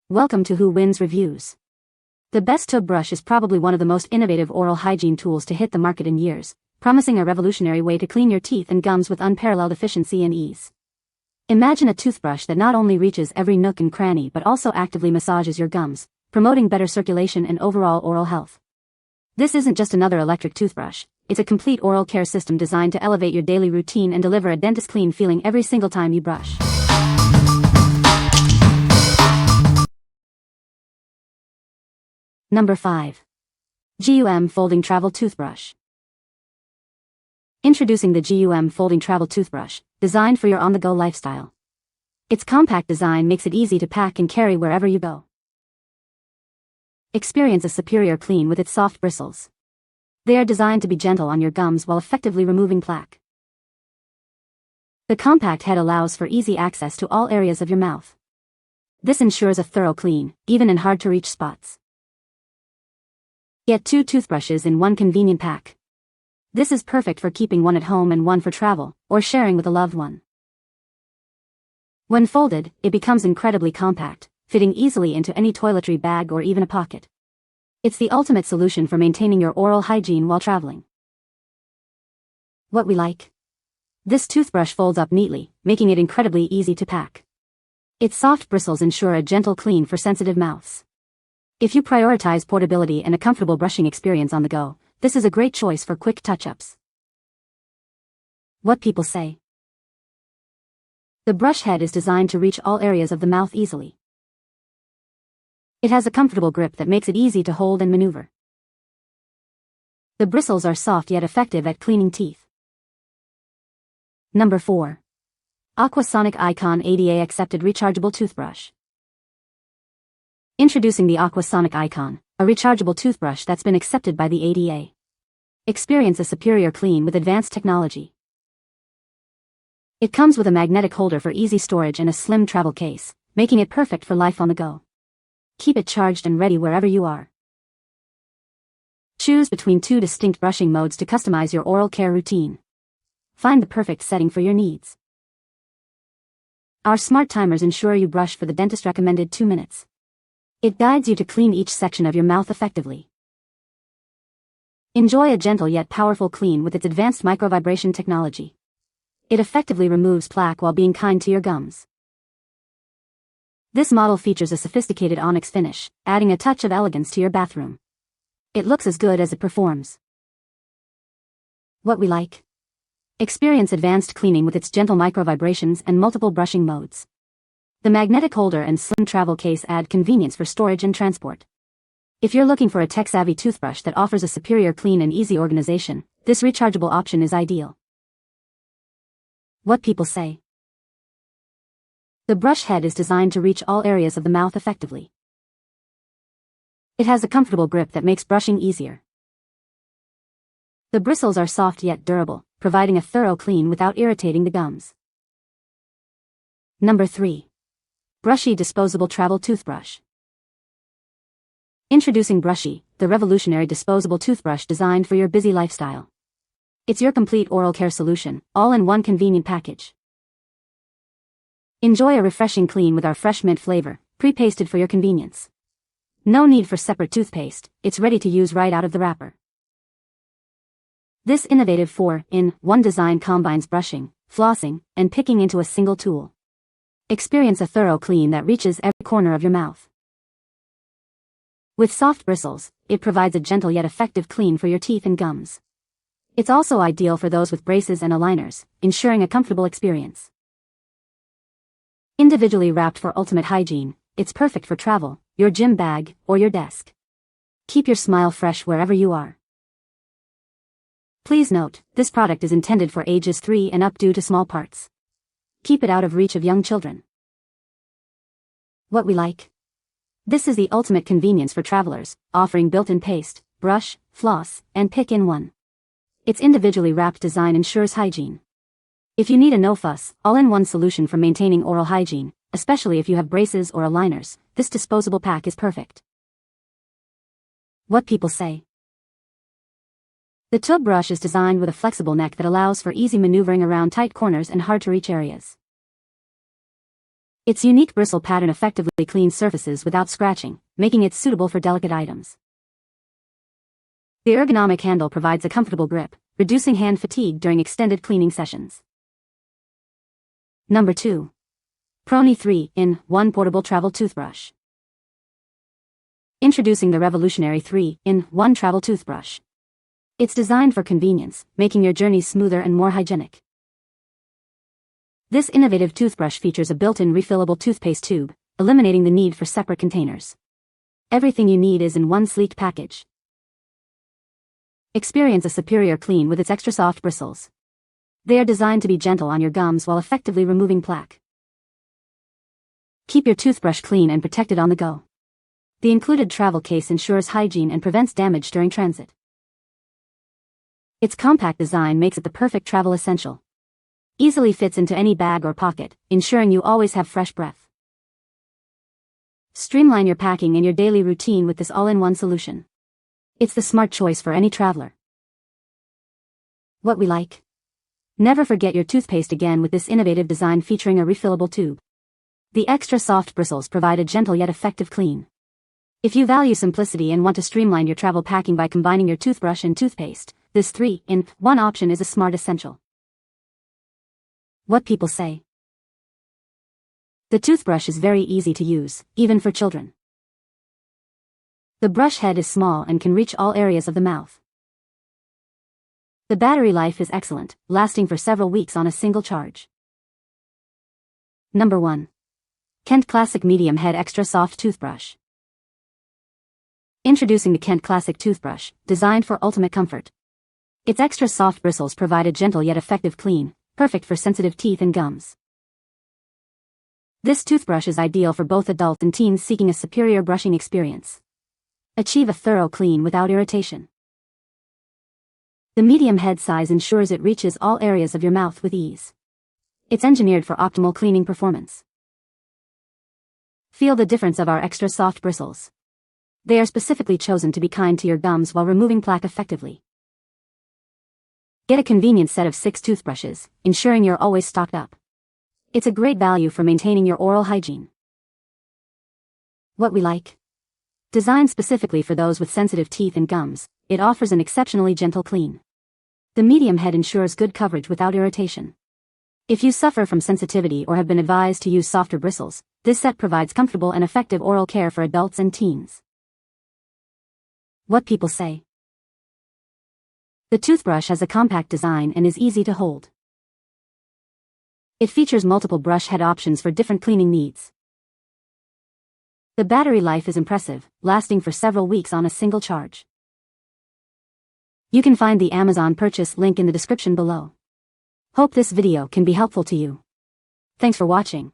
Welcome to Who Wins Reviews. The best Toob Brush is probably one of the most innovative oral hygiene tools to hit the market in years, promising a revolutionary way to clean your teeth and gums with unparalleled efficiency and ease. Imagine a toothbrush that not only reaches every nook and cranny but also actively massages your gums, promoting better circulation and overall oral health. This isn't just another electric toothbrush, it's a complete oral care system designed to elevate your daily routine and deliver a dentist-clean feeling every single time you brush. Number 5. GUM Folding Travel Toothbrush. Introducing the GUM Folding Travel Toothbrush, designed for your on-the-go lifestyle. Its compact design makes it easy to pack and carry wherever you go. Experience a superior clean with its soft bristles. They are designed to be gentle on your gums while effectively removing plaque. The compact head allows for easy access to all areas of your mouth. This ensures a thorough clean, even in hard-to-reach spots. Get 2 toothbrushes in one convenient pack. This is perfect for keeping one at home and one for travel, or sharing with a loved one. When folded, it becomes incredibly compact, fitting easily into any toiletry bag or even a pocket. It's the ultimate solution for maintaining your oral hygiene while traveling. What we like? This toothbrush folds up neatly, making it incredibly easy to pack. Its soft bristles ensure a gentle clean for sensitive mouths. If you prioritize portability and a comfortable brushing experience on the go, this is a great choice for quick touch-ups. What people say. The brush head is designed to reach all areas of the mouth easily. It has a comfortable grip that makes it easy to hold and maneuver. The bristles are soft yet effective at cleaning teeth. Number 4. Aquasonic Icon ADA Accepted Rechargeable Toothbrush. Introducing the Aquasonic Icon, a rechargeable toothbrush that's been accepted by the ADA. Experience a superior clean with advanced technology. It comes with a magnetic holder for easy storage and a slim travel case, making it perfect for life on the go. Keep it charged and ready wherever you are. Choose between 2 distinct brushing modes to customize your oral care routine. Find the perfect setting for your needs. Our smart timers ensure you brush for the dentist recommended 2 minutes. It guides you to clean each section of your mouth effectively. Enjoy a gentle yet powerful clean with its advanced microvibration technology. It effectively removes plaque while being kind to your gums. This model features a sophisticated onyx finish, adding a touch of elegance to your bathroom. It looks as good as it performs. What we like? Experience advanced cleaning with its gentle microvibrations and multiple brushing modes. The magnetic holder and slim travel case add convenience for storage and transport. If you're looking for a tech-savvy toothbrush that offers a superior clean and easy organization, this rechargeable option is ideal. What people say. The brush head is designed to reach all areas of the mouth effectively. It has a comfortable grip that makes brushing easier. The bristles are soft yet durable, providing a thorough clean without irritating the gums. Number 3. Brushee Disposable Travel Toothbrush. Introducing Brushee, the revolutionary disposable toothbrush designed for your busy lifestyle. It's your complete oral care solution, all in one convenient package. Enjoy a refreshing clean with our fresh mint flavor, pre-pasted for your convenience. No need for separate toothpaste, it's ready to use right out of the wrapper. This innovative 4-in-1 design combines brushing, flossing, and picking into a single tool. Experience a thorough clean that reaches every corner of your mouth. With soft bristles, it provides a gentle yet effective clean for your teeth and gums. It's also ideal for those with braces and aligners, ensuring a comfortable experience. Individually wrapped for ultimate hygiene, it's perfect for travel, your gym bag, or your desk. Keep your smile fresh wherever you are. Please note, this product is intended for ages 3 and up due to small parts. Keep it out of reach of young children. What we like? This is the ultimate convenience for travelers, offering built-in paste, brush, floss, and pick in one. Its individually wrapped design ensures hygiene. If you need a no-fuss, all-in-one solution for maintaining oral hygiene, especially if you have braces or aligners, this disposable pack is perfect. What people say. The Toob Brush is designed with a flexible neck that allows for easy maneuvering around tight corners and hard-to-reach areas. Its unique bristle pattern effectively cleans surfaces without scratching, making it suitable for delicate items. The ergonomic handle provides a comfortable grip, reducing hand fatigue during extended cleaning sessions. Number 2. Prony 3-in-1 Portable Travel Toothbrush. Introducing the revolutionary 3-in-1 Travel Toothbrush. It's designed for convenience, making your journeys smoother and more hygienic. This innovative toothbrush features a built-in refillable toothpaste tube, eliminating the need for separate containers. Everything you need is in one sleek package. Experience a superior clean with its extra soft bristles. They are designed to be gentle on your gums while effectively removing plaque. Keep your toothbrush clean and protected on the go. The included travel case ensures hygiene and prevents damage during transit. Its compact design makes it the perfect travel essential. Easily fits into any bag or pocket, ensuring you always have fresh breath. Streamline your packing and your daily routine with this all-in-one solution. It's the smart choice for any traveler. What we like? Never forget your toothpaste again with this innovative design featuring a refillable tube. The extra soft bristles provide a gentle yet effective clean. If you value simplicity and want to streamline your travel packing by combining your toothbrush and toothpaste, this 3-in-1 option is a smart essential. What people say. The toothbrush is very easy to use, even for children. The brush head is small and can reach all areas of the mouth. The battery life is excellent, lasting for several weeks on a single charge. Number 1. Kent Classic Medium Head Extra Soft Toothbrush. Introducing the Kent Classic Toothbrush, designed for ultimate comfort. Its extra soft bristles provide a gentle yet effective clean, perfect for sensitive teeth and gums. This toothbrush is ideal for both adults and teens seeking a superior brushing experience. Achieve a thorough clean without irritation. The medium head size ensures it reaches all areas of your mouth with ease. It's engineered for optimal cleaning performance. Feel the difference of our extra soft bristles. They are specifically chosen to be kind to your gums while removing plaque effectively. Get a convenient set of 6 toothbrushes, ensuring you're always stocked up. It's a great value for maintaining your oral hygiene. What we like? Designed specifically for those with sensitive teeth and gums, it offers an exceptionally gentle clean. The medium head ensures good coverage without irritation. If you suffer from sensitivity or have been advised to use softer bristles, this set provides comfortable and effective oral care for adults and teens. What people say. The toothbrush has a compact design and is easy to hold. It features multiple brush head options for different cleaning needs. The battery life is impressive, lasting for several weeks on a single charge. You can find the Amazon purchase link in the description below. Hope this video can be helpful to you. Thanks for watching.